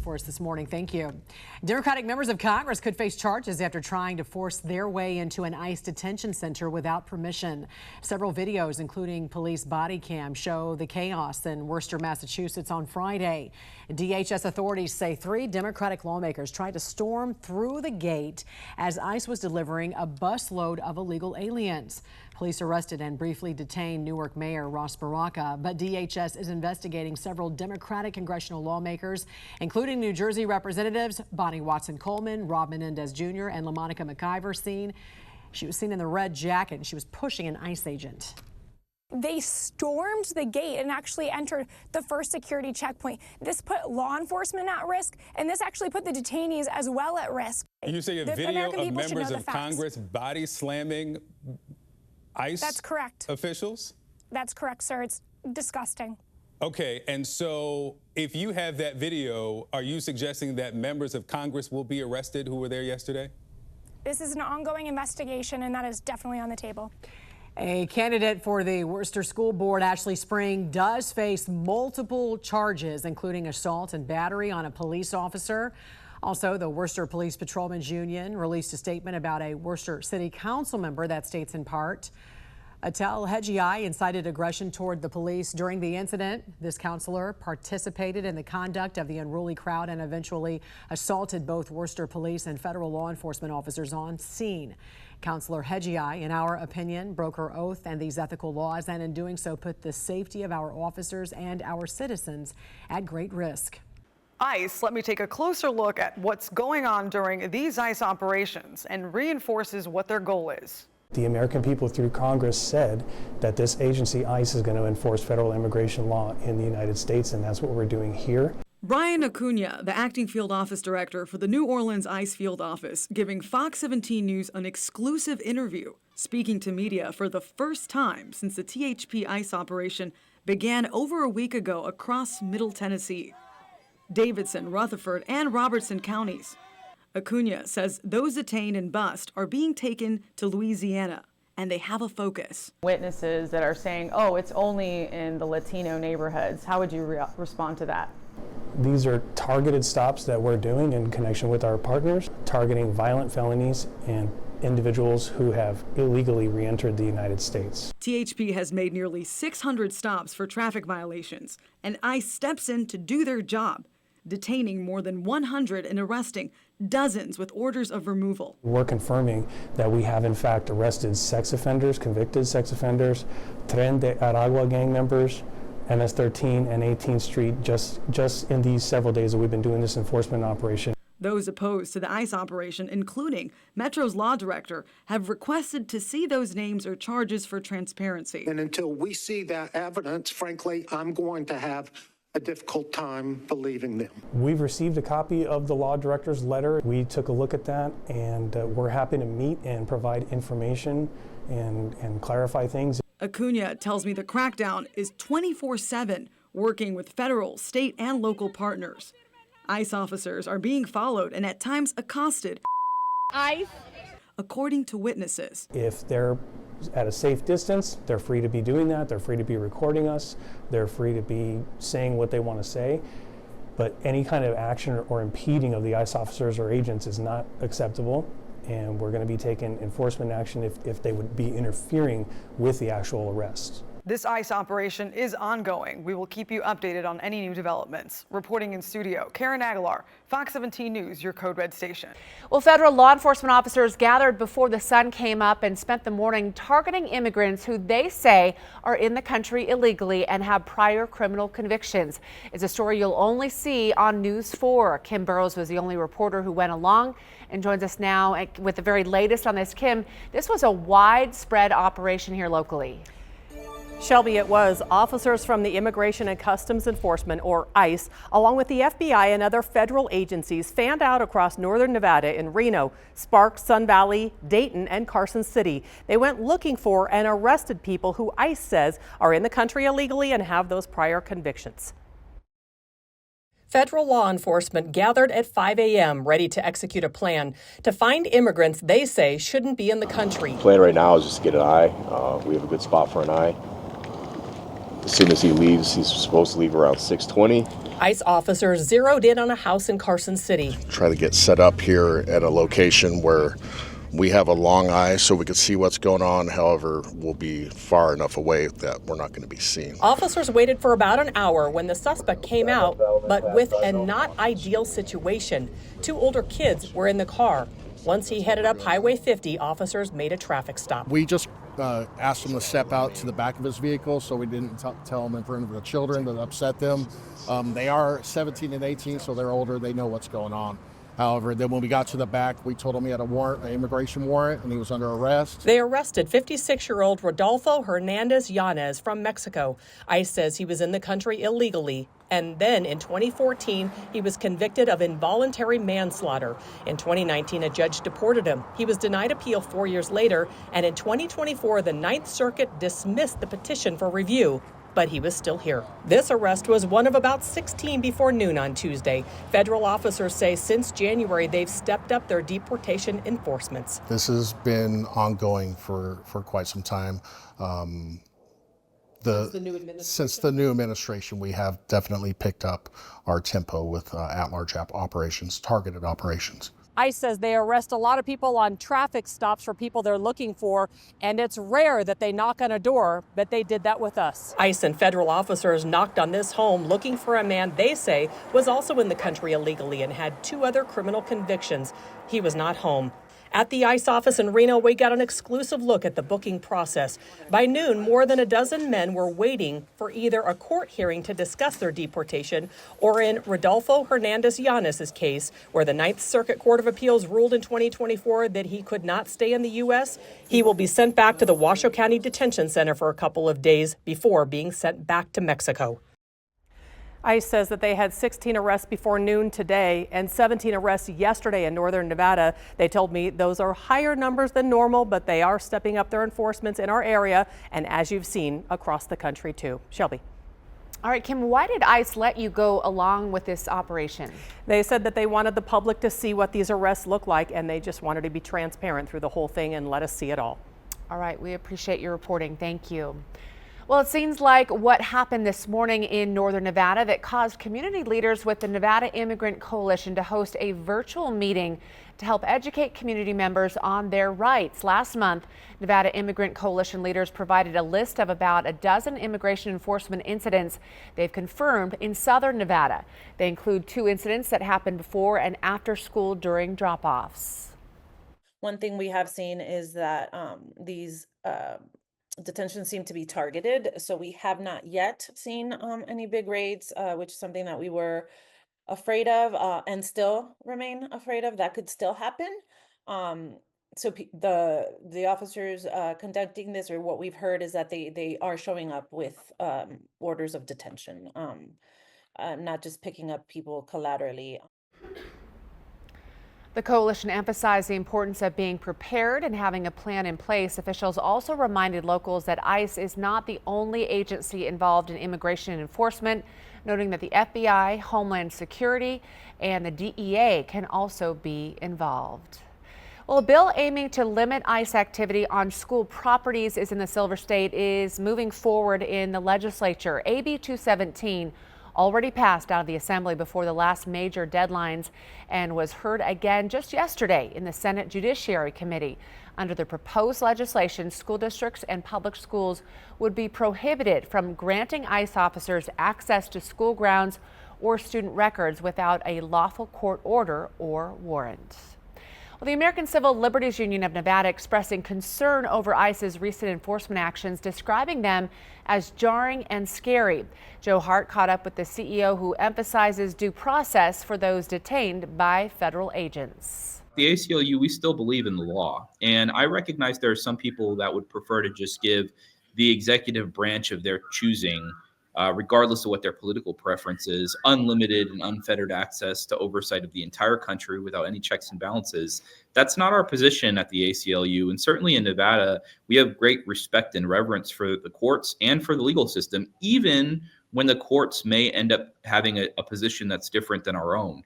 for us this morning. Thank you. Democratic members of Congress could face charges after trying to force their way into an ICE detention center without permission. Several videos, including police body cam, show the chaos in Worcester, Massachusetts on Friday. DHS authorities say 3 Democratic lawmakers tried to storm through the gate as ICE was delivering a busload of illegal aliens. Police arrested and briefly detained Newark Mayor Ross Baraka, but DHS is investigating several Democratic congressional lawmakers, including New Jersey Representatives Bonnie Watson-Coleman, Rob Menendez Jr., and LaMonica McIver. She was seen in the red jacket and she was pushing an ICE agent. They stormed the gate and actually entered the first security checkpoint. This put law enforcement at risk, and this actually put the detainees as well at risk. You say a video of members of Congress body slamming ICE That's correct. officials? That's correct, sir. It's disgusting. Okay, and so if you have that video, are you suggesting that members of Congress will be arrested who were there yesterday? This is an ongoing investigation, and that is definitely on the table. A candidate for the Worcester School Board, Ashley Spring, does face multiple charges, including assault and battery on a police officer. Also, the Worcester Police Patrolmen's Union released a statement about a Worcester City Council member that states in part, Atel Hedgiai incited aggression toward the police during the incident. This counselor participated in the conduct of the unruly crowd and eventually assaulted both Worcester police and federal law enforcement officers on scene. Counselor Hedgiai, in our opinion, broke her oath and these ethical laws, and in doing so put the safety of our officers and our citizens at great risk. ICE, let me take a closer look at what's going on during these ICE operations and reinforces what their goal is. The American people through Congress said that this agency, ICE, is going to enforce federal immigration law in the United States, and that's what we're doing here. Brian Acuna, the acting field office director for the New Orleans ICE field office, giving Fox 17 News an exclusive interview, speaking to media for the first time since the THP ICE operation began over a week ago across Middle Tennessee, Davidson, Rutherford, and Robertson counties. Acuna says those detained and bused are being taken to Louisiana, and they have a focus. Witnesses that are saying, oh, it's only in the Latino neighborhoods. How would you respond to that? These are targeted stops that we're doing in connection with our partners, targeting violent felonies and individuals who have illegally re-entered the United States. THP has made nearly 600 stops for traffic violations, and ICE steps in to do their job, detaining more than 100 and arresting dozens with orders of removal. We're confirming that we have in fact arrested sex offenders, convicted sex offenders, Tren de Aragua gang members, MS-13 and 18th Street, just in these several days that we've been doing this enforcement operation. Those opposed to the ICE operation, including Metro's law director, have requested to see those names or charges for transparency. And until we see that evidence, frankly, I'm going to have a difficult time believing them. We've received a copy of the law director's letter. We took a look at that, and we're happy to meet and provide information and clarify things. Acuna tells me the crackdown is 24/7, working with federal, state, and local partners. ICE officers are being followed and at times accosted, ICE, according to witnesses. If they're at a safe distance, they're free to be doing that. They're free to be recording us. They're free to be saying what they want to say. But any kind of action or impeding of the ICE officers or agents is not acceptable. And we're going to be taking enforcement action if they would be interfering with the actual arrest. This ICE operation is ongoing. We will keep you updated on any new developments. Reporting in studio, Karen Aguilar, Fox 17 News, your Code Red station. Well, federal law enforcement officers gathered before the sun came up and spent the morning targeting immigrants who they say are in the country illegally and have prior criminal convictions. It's a story you'll only see on News 4. Kim Burrows was the only reporter who went along and joins us now with the very latest on this. Kim, this was a widespread operation here locally. Shelby, it was. Officers from the Immigration and Customs Enforcement, or ICE, along with the FBI and other federal agencies, fanned out across northern Nevada in Reno, Sparks, Sun Valley, Dayton, and Carson City. They went looking for and arrested people who ICE says are in the country illegally and have those prior convictions. Federal law enforcement gathered at 5 a.m. ready to execute a plan to find immigrants they say shouldn't be in the country. The plan right now is just to get an eye. We have a good spot for an eye. As soon as he leaves, he's supposed to leave around 6:20. ICE officers zeroed in on a house in Carson City. Try to get set up here at a location where we have a long eye so we can see what's going on. However, we'll be far enough away that we're not going to be seen. Officers waited for about an hour when the suspect came out, but with a not ideal situation. 2 older kids were in the car. Once he headed up Highway 50, officers made a traffic stop. We just asked him to step out to the back of his vehicle so we didn't tell him in front of the children to upset them. They are 17 and 18, so they're older. They know what's going on. However, then when we got to the back, we told him he had a warrant, an immigration warrant, and he was under arrest. They arrested 56-year-old Rodolfo Hernandez Yanez from Mexico. ICE says he was in the country illegally. And then in 2014, he was convicted of involuntary manslaughter. In 2019, a judge deported him. He was denied appeal 4 years later. And in 2024, the Ninth Circuit dismissed the petition for review. But he was still here. This arrest was one of about 16 before noon on Tuesday. Federal officers say since January, they've stepped up their deportation enforcements. This has been ongoing for quite some time. Since the new administration, we have definitely picked up our tempo with at-large operations, targeted operations. ICE says they arrest a lot of people on traffic stops for people they're looking for, and it's rare that they knock on a door, but they did that with us. ICE and federal officers knocked on this home looking for a man they say was also in the country illegally and had 2 other criminal convictions. He was not home. At the ICE office in Reno, we got an exclusive look at the booking process. By noon, more than a dozen men were waiting for either a court hearing to discuss their deportation or in Rodolfo Hernandez Yanez's case, where the Ninth Circuit Court of Appeals ruled in 2024 that he could not stay in the U.S. He will be sent back to the Washoe County Detention Center for a couple of days before being sent back to Mexico. ICE says that they had 16 arrests before noon today and 17 arrests yesterday in northern Nevada. They told me those are higher numbers than normal, but they are stepping up their enforcements in our area and, as you've seen, across the country too. Shelby. All right, Kim, why did ICE let you go along with this operation? They said that they wanted the public to see what these arrests look like, and they just wanted to be transparent through the whole thing and let us see it all. All right, we appreciate your reporting. Thank you. Well, it seems like what happened this morning in northern Nevada that caused community leaders with the Nevada Immigrant Coalition to host a virtual meeting to help educate community members on their rights. Last month, Nevada Immigrant Coalition leaders provided a list of about a dozen immigration enforcement incidents they've confirmed in southern Nevada. They include 2 incidents that happened before and after school during drop-offs. One thing we have seen is that these detentions seem to be targeted, so we have not yet seen any big raids, which is something that we were afraid of and still remain afraid of. That could still happen. So the officers conducting this, or what we've heard, is that they are showing up with orders of detention, not just picking up people collaterally. The coalition emphasized the importance of being prepared and having a plan in place. Officials also reminded locals that ICE is not the only agency involved in immigration enforcement, noting that the FBI, Homeland Security, and the DEA can also be involved. Well, a bill aiming to limit ICE activity on school properties is in the Silver State is moving forward in the legislature. AB 217 already passed out of the Assembly before the last major deadlines and was heard again just yesterday in the Senate Judiciary Committee. Under the proposed legislation, school districts and public schools would be prohibited from granting ICE officers access to school grounds or student records without a lawful court order or warrant. Well, the American Civil Liberties Union of Nevada expressing concern over ICE's recent enforcement actions, describing them as jarring and scary. Joe Hart caught up with the CEO, who emphasizes due process for those detained by federal agents. The ACLU, we still believe in the law, and I recognize there are some people that would prefer to just give the executive branch of their choosing, regardless of what their political preference is, unlimited and unfettered access to oversight of the entire country without any checks and balances. That's not our position at the ACLU. And certainly in Nevada, we have great respect and reverence for the courts and for the legal system, even when the courts may end up having a position that's different than our own.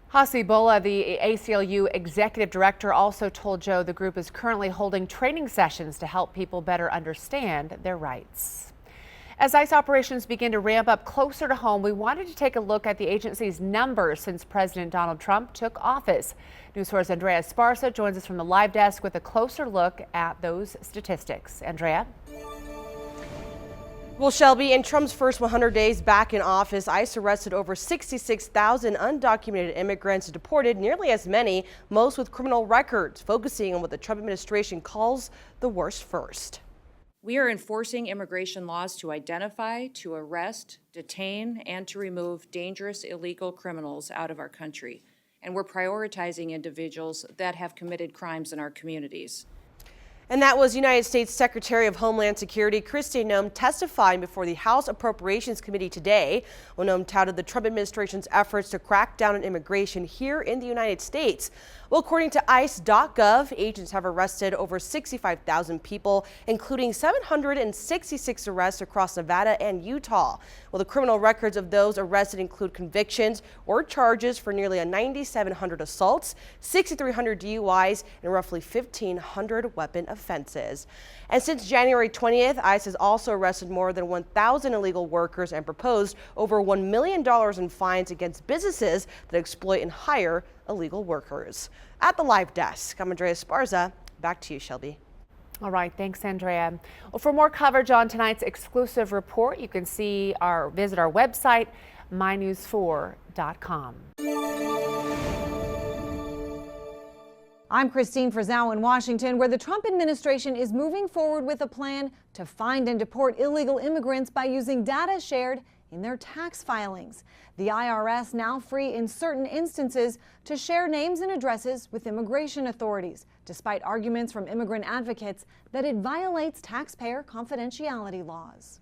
Hasi Bola, the ACLU executive director, also told Joe the group is currently holding training sessions to help people better understand their rights. As ICE operations begin to ramp up closer to home, we wanted to take a look at the agency's numbers since President Donald Trump took office. News source Andrea Esparza joins us from the live desk with a closer look at those statistics. Andrea? Well, Shelby, in Trump's first 100 days back in office, ICE arrested over 66,000 undocumented immigrants and deported nearly as many, most with criminal records, focusing on what the Trump administration calls the worst first. We are enforcing immigration laws to identify, to arrest, detain, and to remove dangerous illegal criminals out of our country. And we're prioritizing individuals that have committed crimes in our communities. And that was United States Secretary of Homeland Security Kristi Noem testifying before the House Appropriations Committee today. Noem touted the Trump administration's efforts to crack down on immigration here in the United States. Well, according to ICE.gov, agents have arrested over 65,000 people, including 766 arrests across Nevada and Utah. Well, the criminal records of those arrested include convictions or charges for nearly 9,700 assaults, 6,300 DUIs, and roughly 1,500 weapon offenses. And since January 20th, ICE has also arrested more than 1,000 illegal workers and proposed over $1 million in fines against businesses that exploit and hire illegal workers. At the live desk, I'm Andrea Esparza. Back to you, Shelby. All right, thanks, Andrea. Well, for more coverage on tonight's exclusive report, you can visit our website, mynews4.com. I'm Christine Frizzau in Washington, where the Trump administration is moving forward with a plan to find and deport illegal immigrants by using data shared in their tax filings. The IRS now free in certain instances to share names and addresses with immigration authorities, despite arguments from immigrant advocates that it violates taxpayer confidentiality laws.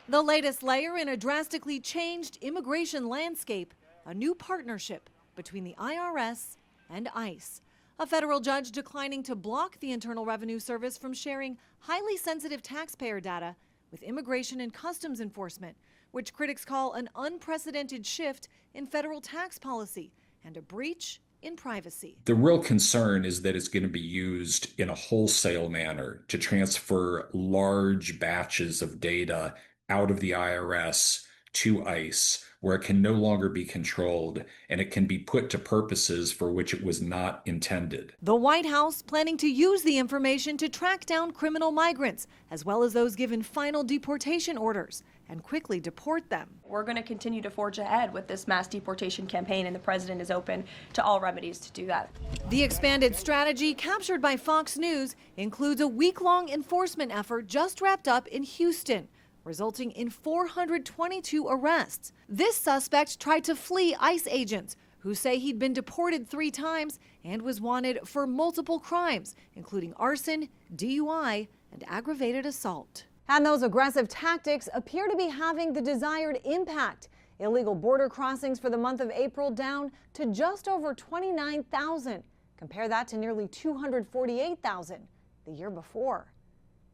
The latest layer in a drastically changed immigration landscape, a new partnership between the IRS and ICE. A federal judge declining to block the Internal Revenue Service from sharing highly sensitive taxpayer data with Immigration and Customs Enforcement, which critics call an unprecedented shift in federal tax policy and a breach in privacy. The real concern is that it's going to be used in a wholesale manner to transfer large batches of data out of the IRS to ICE, where it can no longer be controlled and it can be put to purposes for which it was not intended. The White House planning to use the information to track down criminal migrants, as well as those given final deportation orders, and quickly deport them. We're going to continue to forge ahead with this mass deportation campaign, and the president is open to all remedies to do that. The expanded strategy, captured by Fox News, includes a week-long enforcement effort just wrapped up in Houston, resulting in 422 arrests. This suspect tried to flee ICE agents, who say he'd been deported 3 times and was wanted for multiple crimes, including arson, DUI, and aggravated assault. And those aggressive tactics appear to be having the desired impact. Illegal border crossings for the month of April down to just over 29,000. Compare that to nearly 248,000 the year before.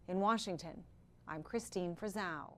In Washington, I'm Christine Frizzau.